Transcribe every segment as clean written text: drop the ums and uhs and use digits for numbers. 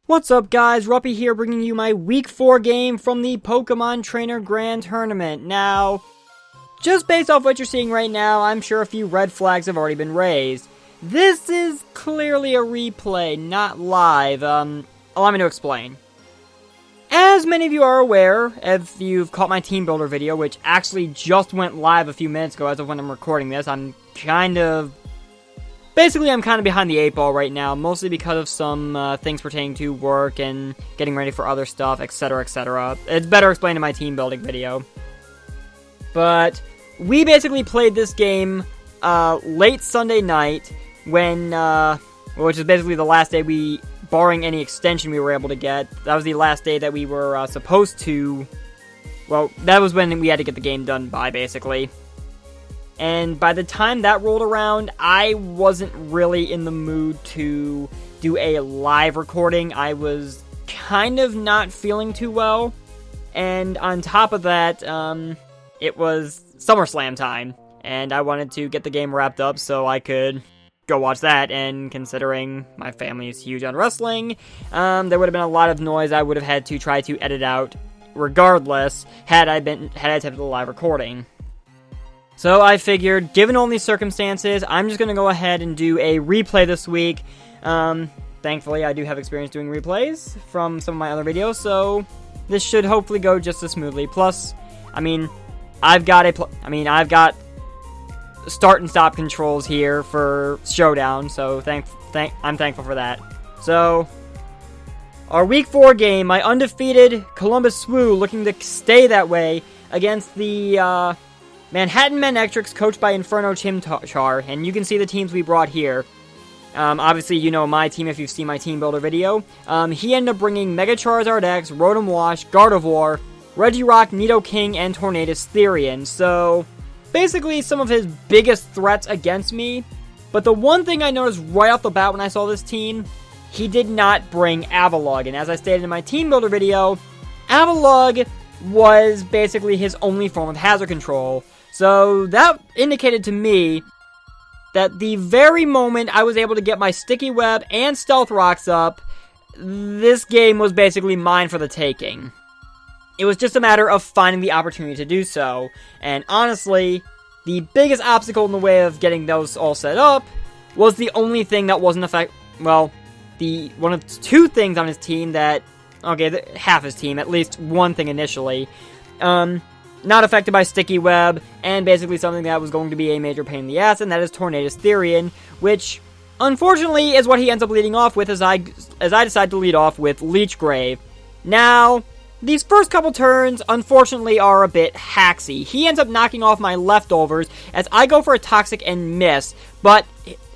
What's up guys, Ruppy here bringing you my Week 4 game from the Pokemon Trainer Grand Tournament. Now, just based off what you're seeing right now, I'm sure a few red flags have already been raised. This is clearly a replay, not live. Allow me to explain. As many of you are aware, if you've caught my Team Builder video, which actually just went live a few minutes ago as of when I'm recording this, I'm kind of behind the 8 ball right now, mostly because of some things pertaining to work and getting ready for other stuff, etc, etc. It's better explained in my team building video. But we basically played this game late Sunday night, when, which is basically the last day barring any extension we were able to get. That was the last day that we were supposed to, well, that was when we had to get the game done by, basically. And by the time that rolled around, I wasn't really in the mood to do a live recording. I was kind of not feeling too well. And on top of that, it was SummerSlam time. And I wanted to get the game wrapped up so I could go watch that. And considering my family is huge on wrestling, there would have been a lot of noise I would have had to try to edit out regardless had I attempted the live recording. So I figured, given all these circumstances, I'm just going to go ahead and do a replay this week. Thankfully, I do have experience doing replays from some of my other videos, so this should hopefully go just as smoothly. Plus, I've got start and stop controls here for Showdown, so I'm thankful for that. So, our Week 4 game, my undefeated Columbus Swoo, looking to stay that way against the Manhattan Manectrics, coached by Inferno Chimchar, and you can see the teams we brought here. Obviously, you know my team if you've seen my team builder video. He ended up bringing Mega Charizard X, Rotom Wash, Gardevoir, Regirock, Nidoking, and Tornadus Therian. So, basically some of his biggest threats against me. But the one thing I noticed right off the bat when I saw this team, he did not bring Avalugg. And as I stated in my team builder video, Avalugg was basically his only form of hazard control. So that indicated to me that the very moment I was able to get my Sticky Web and Stealth Rocks up, this game was basically mine for the taking. It was just a matter of finding the opportunity to do so. And honestly, the biggest obstacle in the way of getting those all set up was the only thing that wasn't one of two things on his team that, half his team, at least one thing initially, not affected by Sticky Web, and basically something that was going to be a major pain in the ass, and that is Tornadus Therian, which, unfortunately, is what he ends up leading off with as I decide to lead off with Leech Grave. Now, these first couple turns, unfortunately, are a bit hacksy. He ends up knocking off my leftovers as I go for a Toxic and miss, but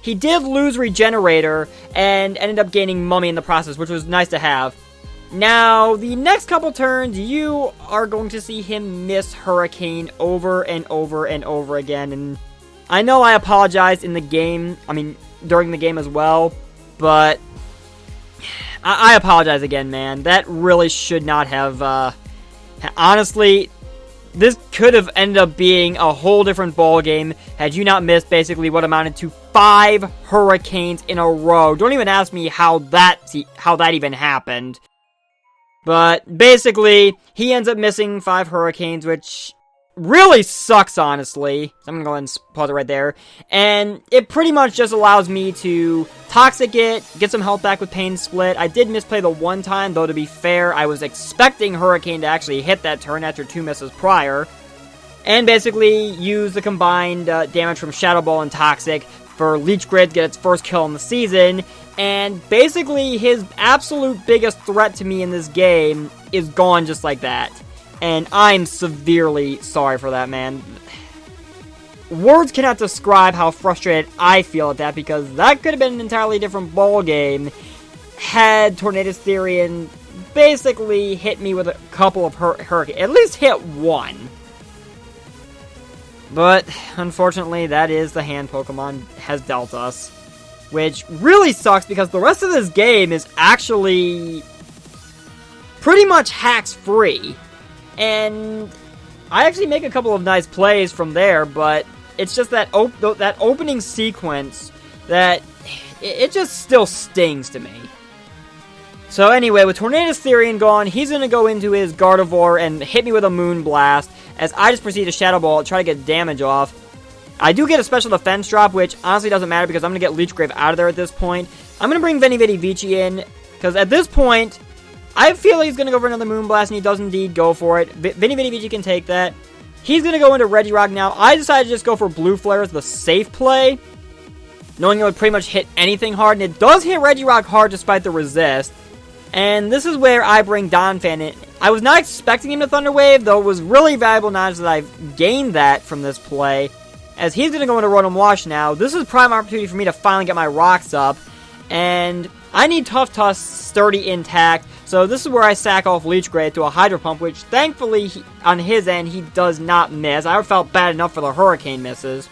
he did lose Regenerator and ended up gaining Mummy in the process, which was nice to have. Now, the next couple turns, you are going to see him miss Hurricane over and over and over again, and I know I apologized in the game, during the game as well, but I apologize again, man. That really should not have, honestly, this could have ended up being a whole different ball game had you not missed basically what amounted to 5 Hurricanes in a row. Don't even ask me how that even happened. But basically, he ends up missing 5 Hurricanes, which really sucks, honestly. So I'm going to go ahead and pause it right there. And it pretty much just allows me to Toxic it, get some health back with Pain Split. I did misplay the one time, though to be fair, I was expecting Hurricane to actually hit that turn after 2 misses prior. And basically use the combined damage from Shadow Ball and Toxic for Leech Grid to get its first kill in the season. And basically, his absolute biggest threat to me in this game is gone just like that. And I'm severely sorry for that, man. Words cannot describe how frustrated I feel at that, because that could have been an entirely different ball game had Tornadus Therian basically hit me with a couple of Hurricane. At least hit one. But, unfortunately, that is the hand Pokemon has dealt us. Which really sucks, because the rest of this game is actually pretty much hacks-free. And I actually make a couple of nice plays from there, but it's just that that opening sequence that it just still stings to me. So anyway, with Tornadus Therian gone, he's going to go into his Gardevoir and hit me with a Moon Blast, as I just proceed to Shadow Ball, try to get damage off. I do get a special defense drop, which honestly doesn't matter because I'm going to get Leech Grave out of there at this point. I'm going to bring Veni Vici in, because at this point, I feel he's going to go for another Moon Blast, and he does indeed go for it. Veni Vici can take that. He's going to go into Regirock now. I decided to just go for Blue Flare as the safe play, knowing it would pretty much hit anything hard, and it does hit Regirock hard despite the resist. And this is where I bring Donphan in. I was not expecting him to Thunder Wave, though it was really valuable knowledge that I've gained that from this play, as he's going to go into Rotom Wash now. This is prime opportunity for me to finally get my rocks up, and I need Tough Tusk sturdy intact, so this is where I sack off Leech Grave to a Hydro Pump, which thankfully, on his end, he does not miss. I felt bad enough for the Hurricane misses.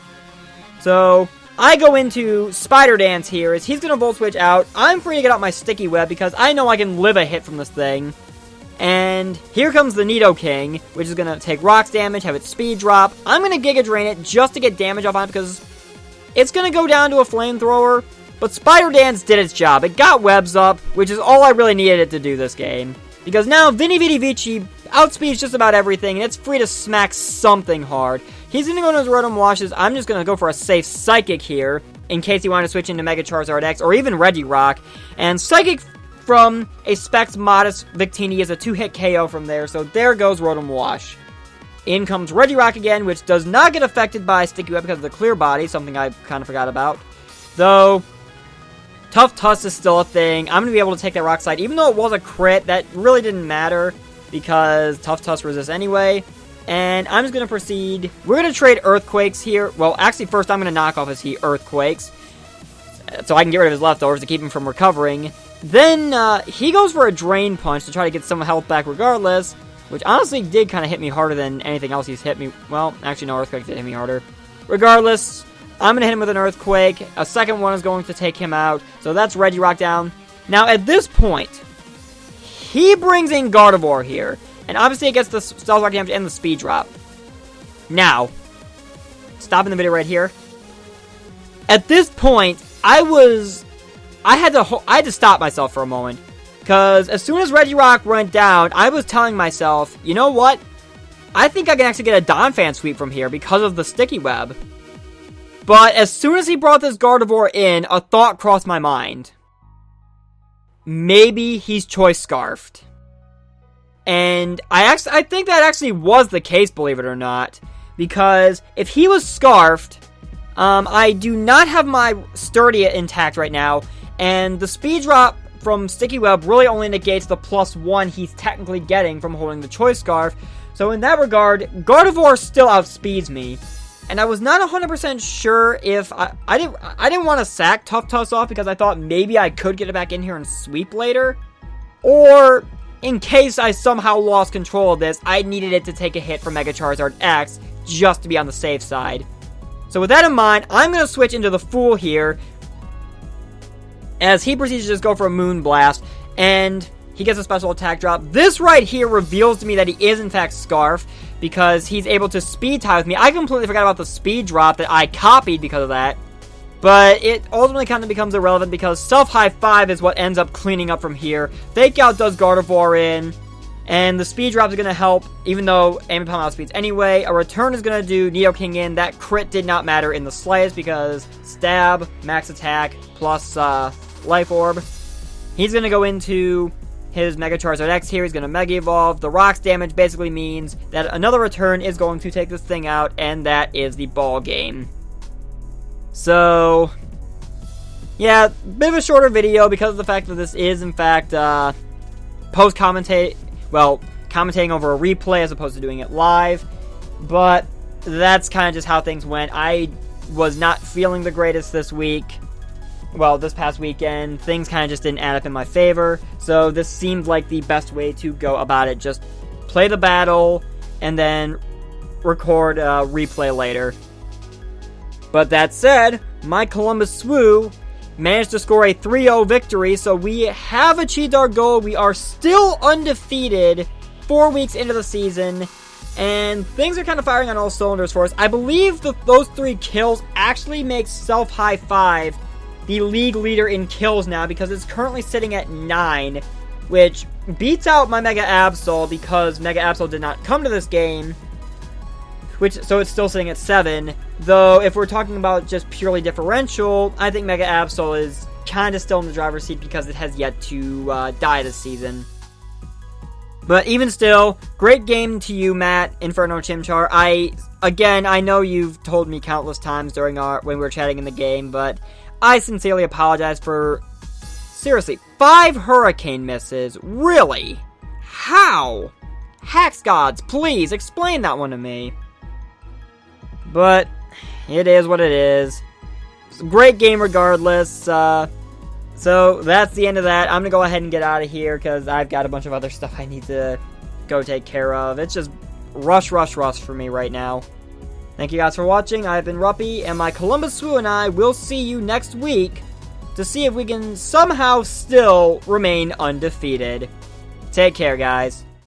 So I go into Spider Dance here, as he's going to Volt Switch out. I'm free to get out my Sticky Web, because I know I can live a hit from this thing. And here comes the Nidoking, which is going to take Rocks damage, have its Speed drop. I'm going to Giga Drain it just to get damage off on it, because it's going to go down to a Flamethrower. But Spider Dance did its job. It got webs up, which is all I really needed it to do this game. Because now Veni Vici outspeeds just about everything, and it's free to smack something hard. He's going to go into his Rotom Washes. I'm just going to go for a safe Psychic here, in case he wanted to switch into Mega Charizard X, or even Regirock. And Psychic from a Specs Modest Victini is a 2-hit KO from there, so there goes Rotom Wash. In comes Regirock again, which does not get affected by Sticky Web because of the Clear Body, something I kind of forgot about. Though Tough Tusk is still a thing. I'm going to be able to take that Rock Slide. Even though it was a crit, that really didn't matter, because Tough Tusk resists anyway. And I'm just going to proceed. We're going to trade Earthquakes here. Well, actually, first I'm going to knock off his Earthquakes, so I can get rid of his leftovers to keep him from recovering. Then he goes for a Drain Punch to try to get some health back regardless, which honestly did kind of hit me harder than anything else he's hit me. Well, actually, no, Earthquake did hit me harder. Regardless, I'm going to hit him with an Earthquake. A second one is going to take him out. So that's Regirock down. Now, at this point, he brings in Gardevoir here. And obviously it gets the Stealth Rock damage and the Speed drop. Now, stopping the video right here. At this point, I had to stop myself for a moment. Because as soon as Regirock went down, I was telling myself, you know what? I think I can actually get a Donphan sweep from here because of the Sticky Web. But as soon as he brought this Gardevoir in, a thought crossed my mind. Maybe he's Choice Scarfed. And I think that actually was the case, believe it or not. Because if he was Scarfed, I do not have my Sturdy intact right now. And the Speed drop from Sticky Web really only negates the +1 he's technically getting from holding the Choice Scarf. So in that regard, Gardevoir still outspeeds me. And I was not 100% sure if I didn't want to sack Tough Tusk off because I thought maybe I could get it back in here and sweep later. Or in case I somehow lost control of this, I needed it to take a hit from Mega Charizard X just to be on the safe side. So with that in mind, I'm going to switch into the Fool here, as he proceeds to just go for a Moon Blast, and he gets a special attack drop. This right here reveals to me that he is in fact Scarf, because he's able to Speed Tie with me. I completely forgot about the Speed drop that I copied because of that, but it ultimately kind of becomes irrelevant because Self High 5 is what ends up cleaning up from here. Fake Out does Gardevoir in, and the Speed drop is going to help, even though Amy Palm outspeeds anyway. A Return is going to do Nidoking in. That crit did not matter in the slightest because Stab, Max Attack, plus Life Orb. He's going to go into his Mega Charizard X here. He's going to Mega Evolve. The Rocks damage basically means that another Return is going to take this thing out, and that is the ball game. So, yeah, bit of a shorter video because of the fact that this is, in fact, commentating over a replay as opposed to doing it live. But that's kind of just how things went. I was not feeling the greatest this week. Well, this past weekend, things kind of just didn't add up in my favor. So this seemed like the best way to go about it. Just play the battle and then record a replay later. But that said, my Columbus Swoo managed to score a 3-0 victory, so we have achieved our goal. We are still undefeated 4 weeks into the season, and things are kind of firing on all cylinders for us. I believe that those 3 kills actually make Self High 5 the league leader in kills now, because it's currently sitting at 9, which beats out my Mega Absol because Mega Absol did not come to this game, so it's still sitting at 7. Though, if we're talking about just purely differential, I think Mega Absol is kind of still in the driver's seat because it has yet to die this season. But even still, great game to you, Matt, Inferno Chimchar. I know you've told me countless times when we were chatting in the game, but I sincerely apologize for, seriously, 5 hurricane misses? Really? How? Hex gods, please, explain that one to me. But it is what it is. It's a great game regardless. So that's the end of that. I'm going to go ahead and get out of here because I've got a bunch of other stuff I need to go take care of. It's just rush for me right now. Thank you guys for watching. I've been Ruppy, and my Columbus Swoo and I will see you next week to see if we can somehow still remain undefeated. Take care, guys.